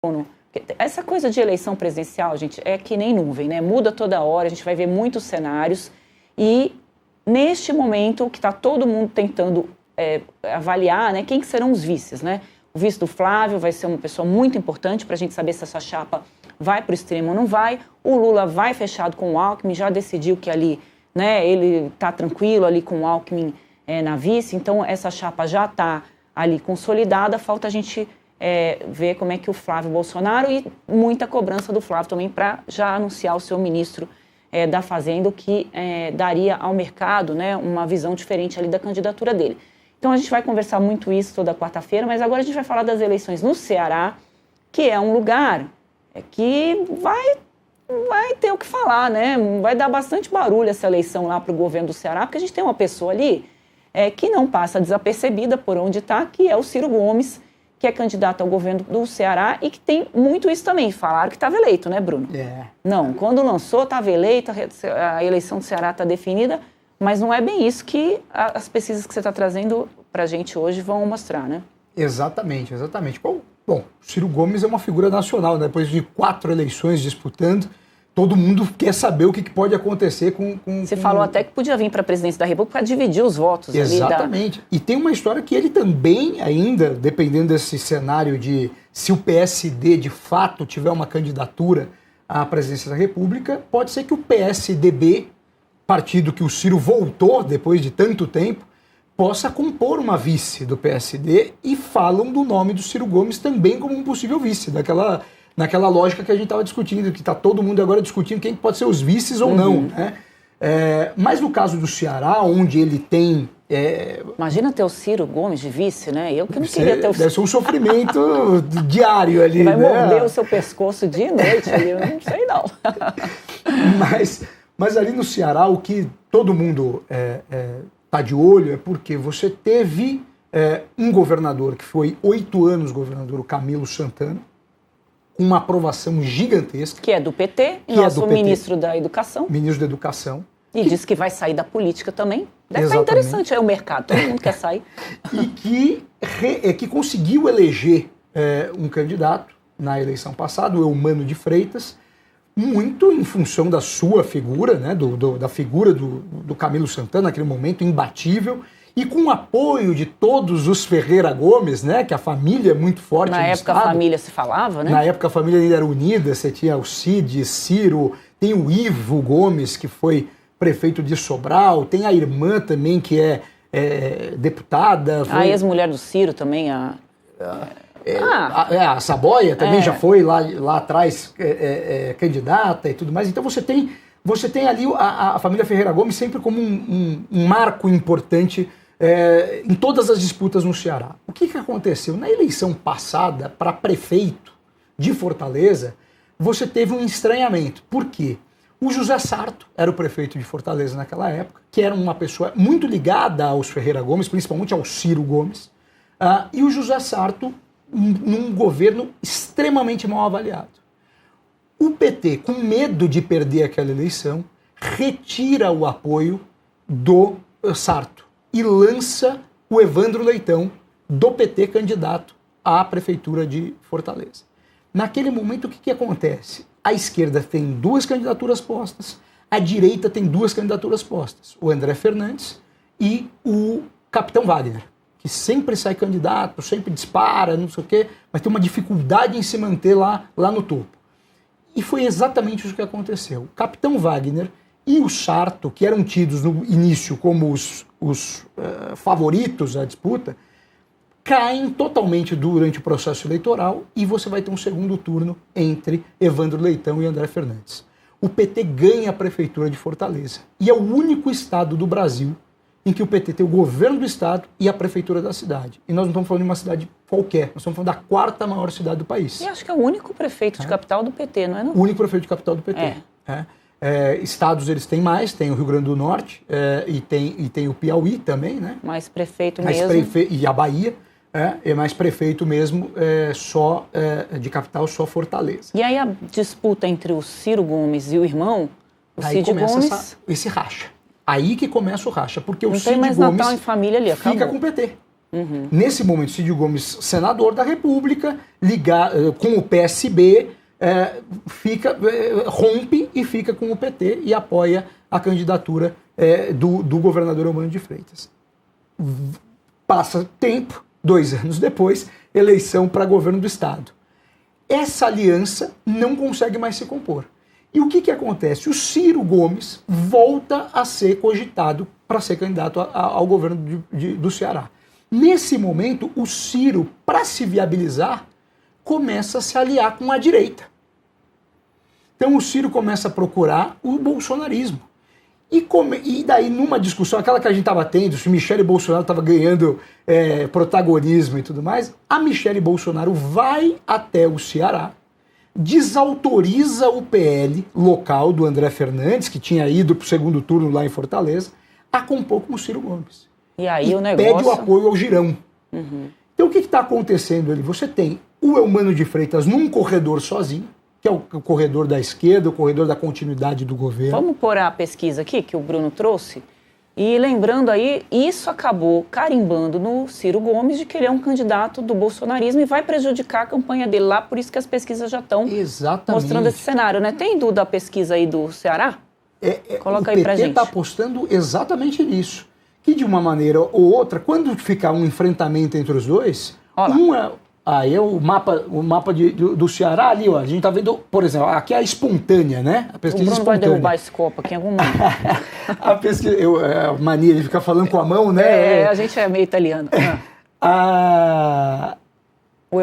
Bruno, essa coisa de eleição presidencial, gente, é que nem nuvem, né? Muda toda hora, a gente vai ver muitos cenários e neste momento que está todo mundo tentando avaliar, né, quem que serão os vices, né? O vice do Flávio vai ser uma pessoa muito importante para a gente saber se essa chapa vai para o extremo ou não vai. O Lula vai fechado com o Alckmin, já decidiu que ali, né, ele está tranquilo ali com o Alckmin na vice, então essa chapa já está ali consolidada, falta a gente ver como é que o Flávio Bolsonaro e muita cobrança do Flávio também para já anunciar o seu ministro da Fazenda, o que daria ao mercado, né, uma visão diferente ali da candidatura dele. Então a gente vai conversar muito isso toda quarta-feira, mas agora a gente vai falar das eleições no Ceará, que é um lugar que vai ter o que falar, né? Vai dar bastante barulho essa eleição lá para o governo do Ceará, porque a gente tem uma pessoa ali que não passa desapercebida por onde está, que é o Ciro Gomes, que é candidato ao governo do Ceará e que tem muito isso também. Falaram que estava eleito, né, Bruno? Não, quando lançou, estava eleito, a eleição do Ceará está definida, mas não é bem isso que as pesquisas que você está trazendo para a gente hoje vão mostrar, né? Exatamente. Bom, Ciro Gomes é uma figura nacional, né? Depois de 4 eleições disputando, todo mundo quer saber o que pode acontecer com... Você falou até que podia vir para a presidência da República para dividir os votos. Exatamente. E tem uma história que ele também ainda, dependendo desse cenário de se o PSD de fato tiver uma candidatura à presidência da República, pode ser que o PSDB, partido que o Ciro voltou depois de tanto tempo, possa compor uma vice do PSD e falam do nome do Ciro Gomes também como um possível vice, naquela lógica que a gente estava discutindo, que está todo mundo agora discutindo quem pode ser os vices ou não, né? Mas no caso do Ceará, onde ele tem... Imagina ter o Ciro Gomes de vice, né? Eu que não queria ter o Ciro. Deve ser um sofrimento diário ali, vai né? morder o seu pescoço dia e noite ali, eu não sei não. Mas ali no Ceará, o que todo mundo está de olho é porque você teve um governador que foi 8 anos governador, o Camilo Santana, com uma aprovação gigantesca. Que é do PT, nosso ministro da Educação. Ministro da Educação. E disse que vai sair da política também. Deve estar interessante aí o mercado, todo mundo quer sair. E que conseguiu eleger um candidato na eleição passada, o Eumano de Freitas, muito em função da sua figura, né, da figura do Camilo Santana, naquele momento imbatível, e com o apoio de todos os Ferreira Gomes, né, que a família é muito forte na época estado. A família se falava, né? Na época a família ainda era unida, você tinha o Cid, Ciro, tem o Ivo Gomes, que foi prefeito de Sobral, tem a irmã também, que é deputada. A ex-mulher do Ciro também, a Saboia também já foi lá atrás candidata e tudo mais. Então você tem ali a família Ferreira Gomes sempre como um marco importante em todas as disputas no Ceará. O que aconteceu? Na eleição passada, para prefeito de Fortaleza, você teve um estranhamento. Por quê? O José Sarto era o prefeito de Fortaleza naquela época, que era uma pessoa muito ligada aos Ferreira Gomes, principalmente ao Ciro Gomes, e o José Sarto num governo extremamente mal avaliado. O PT, com medo de perder aquela eleição, retira o apoio do Sarto e lança o Evandro Leitão, do PT, candidato à prefeitura de Fortaleza. Naquele momento, o que acontece? A esquerda tem 2 candidaturas postas, a direita tem 2 candidaturas postas, o André Fernandes e o Capitão Wagner, que sempre sai candidato, sempre dispara, não sei o quê, mas tem uma dificuldade em se manter lá no topo. E foi exatamente isso que aconteceu. O Capitão Wagner e o Sarto, que eram tidos no início como os favoritos à disputa, caem totalmente durante o processo eleitoral e você vai ter um segundo turno entre Evandro Leitão e André Fernandes. O PT ganha a prefeitura de Fortaleza e é o único estado do Brasil em que o PT tem o governo do estado e a prefeitura da cidade. E nós não estamos falando de uma cidade qualquer, nós estamos falando da 4ª maior cidade do país. E acho que é o único prefeito de capital do PT, não é? Não? O único prefeito de capital do PT. Estados eles têm mais, tem o Rio Grande do Norte e tem o Piauí também, né? Mais prefeito mesmo. E a Bahia. Mais prefeito mesmo, de capital, só Fortaleza. E aí a disputa entre o Ciro Gomes e o irmão, o Cid Gomes... Esse racha. Aí que começa o racha, porque o Cid Gomes... Não tem mais Natal em família ali, acabou. Fica com o PT. Nesse momento, Cid Gomes, senador da República, com o PSB, rompe e fica com o PT e apoia a candidatura do governador Eumânio de Freitas. Passa tempo, 2 anos depois, eleição para governo do Estado. Essa aliança não consegue mais se compor. E o que acontece? O Ciro Gomes volta a ser cogitado para ser candidato ao governo do Ceará. Nesse momento, o Ciro, para se viabilizar, começa a se aliar com a direita. Então o Ciro começa a procurar o bolsonarismo. E daí, numa discussão, aquela que a gente estava tendo, se Michele Bolsonaro estava ganhando protagonismo e tudo mais, a Michele Bolsonaro vai até o Ceará, desautoriza o PL local do André Fernandes, que tinha ido para o segundo turno lá em Fortaleza, a compor com o Ciro Gomes. E aí o negócio... pede o apoio ao Girão. Então o que está acontecendo ali? Você tem o Eumânio de Freitas num corredor sozinho, que é o corredor da esquerda, o corredor da continuidade do governo. Vamos pôr a pesquisa aqui, que o Bruno trouxe. E lembrando aí, isso acabou carimbando no Ciro Gomes de querer um candidato do bolsonarismo e vai prejudicar a campanha dele lá, por isso que as pesquisas já estão mostrando esse cenário, né? Tem da pesquisa aí do Ceará? Coloca aí pra gente. O PT está apostando exatamente nisso. Que de uma maneira ou outra, quando ficar um enfrentamento entre os dois, o mapa do Ceará ali, ó, a gente tá vendo, por exemplo, aqui é a espontânea, né? A pesquisa o Bruno espontânea. vai derrubar esse copo aqui em algum momento. A pesquisa, a mania de ficar falando com a mão, né? A gente é meio italiano.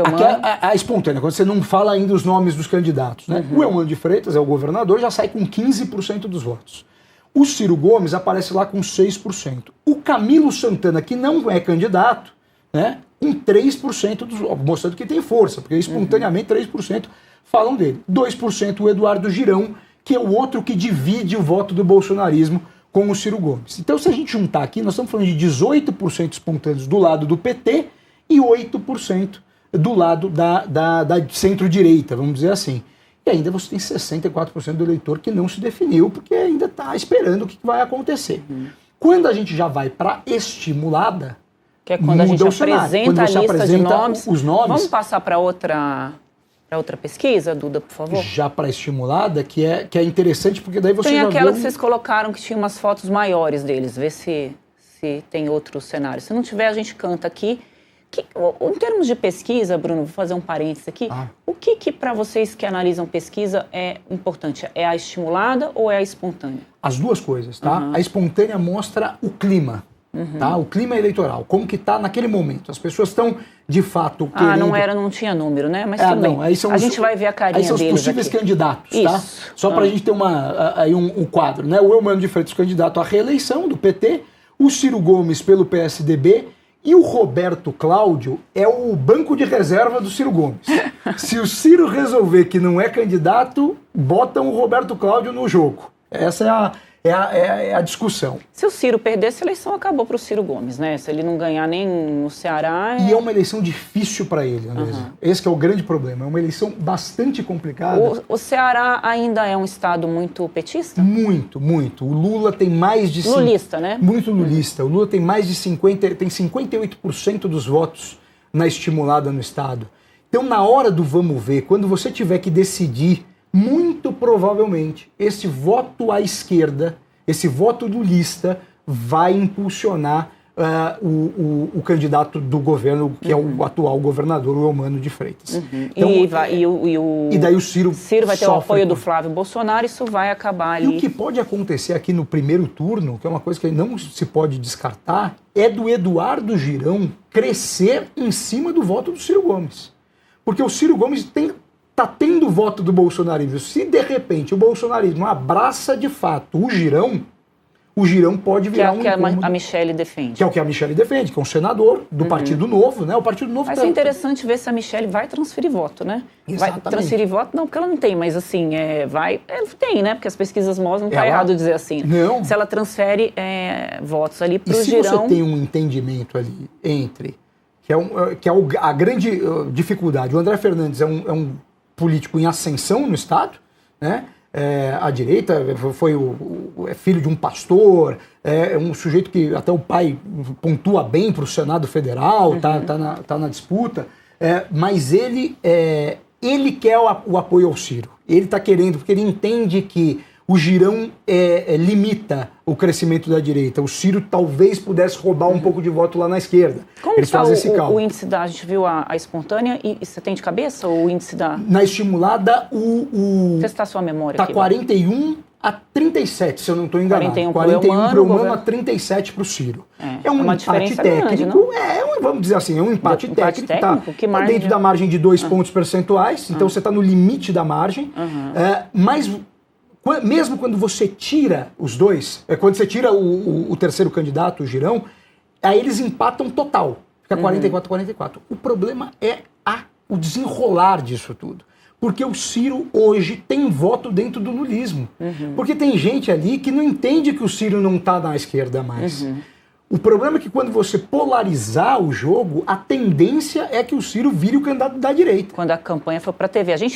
Aqui é a espontânea, quando você não fala ainda os nomes dos candidatos, né? O Eumânio de Freitas, é o governador, já sai com 15% dos votos. O Ciro Gomes aparece lá com 6%. O Camilo Santana, que não é candidato, né, com 3% dos votos, mostrando que tem força, porque espontaneamente 3% falam dele. 2% o Eduardo Girão, que é o outro que divide o voto do bolsonarismo com o Ciro Gomes. Então, se a gente juntar aqui, nós estamos falando de 18% espontâneos do lado do PT e 8% do lado da centro-direita, vamos dizer assim. E ainda você tem 64% do eleitor que não se definiu, porque ainda está esperando o que vai acontecer. Quando a gente já vai para estimulada, que é quando a gente apresenta a lista de nomes. Os nomes. Vamos passar para outra pesquisa, Duda, por favor? Já para estimulada, que é interessante, porque daí você tem já aquela vê que vocês colocaram que tinha umas fotos maiores deles, vê se tem outro cenário. Se não tiver, a gente canta aqui. Em termos de pesquisa, Bruno, vou fazer um parênteses aqui. O que para vocês que analisam pesquisa é importante? É a estimulada ou é a espontânea? As duas coisas, tá? A espontânea mostra o clima, tá? O clima eleitoral, como que está naquele momento. As pessoas estão, de fato, querendo... não tinha número, né? Mas tudo bem. A gente vai ver a carinha deles. Aí são os possíveis aqui. Candidatos, tá? Só para a gente ter um quadro, né? O Eumânio de Freitas, candidato à reeleição do PT, o Ciro Gomes pelo PSDB, e o Roberto Cláudio é o banco de reserva do Ciro Gomes. Se o Ciro resolver que não é candidato, botam o Roberto Cláudio no jogo. Essa é a discussão. Se o Ciro perder, essa eleição acabou para o Ciro Gomes, né? Se ele não ganhar nem no Ceará... E é uma eleição difícil para ele, Andresa. Esse que é o grande problema. É uma eleição bastante complicada. O Ceará ainda é um estado muito petista? Muito, muito. O Lula tem mais de... Lulista, né? Muito lulista. O Lula tem mais de 58% dos votos na estimulada no estado. Então, na hora do vamos ver, quando você tiver que decidir, muito provavelmente, esse voto à esquerda, esse voto lulista, vai impulsionar o candidato do governo, que é o atual governador, o Eumânio de Freitas. Então, e daí o Ciro vai ter o apoio do Flávio Bolsonaro, isso vai acabar ali. E o que pode acontecer aqui no primeiro turno, que é uma coisa que não se pode descartar, é do Eduardo Girão crescer em cima do voto do Ciro Gomes. Porque o Ciro Gomes está tendo voto do bolsonarismo. Se, de repente, o bolsonarismo abraça de fato o Girão pode virar que a Michele defende. Que é o que a Michele defende, que é um senador do Partido Novo, né? O Partido Novo... Vai ser interessante ver se a Michele vai transferir voto, né? Exatamente. Vai transferir voto? Não, porque ela não tem, mas assim, tem, né? Porque as pesquisas mostram, não está errado dizer assim. Não. Se ela transfere votos ali para o Girão... E se você tem um entendimento ali entre... Que é a grande dificuldade. O André Fernandes é um político em ascensão no Estado, né? à direita, é filho de um pastor, é um sujeito que até o pai pontua bem para o Senado Federal, tá na disputa, mas ele quer o apoio ao Ciro. Ele está querendo, porque ele entende que o Girão limita o crescimento da direita. O Ciro talvez pudesse roubar um pouco de voto lá na esquerda. Como está o índice da... A gente viu a espontânea, e você tem de cabeça o índice da... Na estimulada, Testar sua memória tá aqui. 41 a 37, se eu não estou enganado. 41 para o Humano a 37 para o Ciro. É um empate técnico. Grande, vamos dizer assim, é um empate técnico. Tá dentro da margem de 2 pontos percentuais, então você está no limite da margem. Mas... mesmo quando você tira os dois, quando você tira o terceiro candidato, o Girão, aí eles empatam total. Fica 44-44. O problema é o desenrolar disso tudo. Porque o Ciro hoje tem voto dentro do lulismo. Porque tem gente ali que não entende que o Ciro não está na esquerda mais. O problema é que quando você polarizar o jogo, a tendência é que o Ciro vire o candidato da direita. Quando a campanha foi para a TV. A gente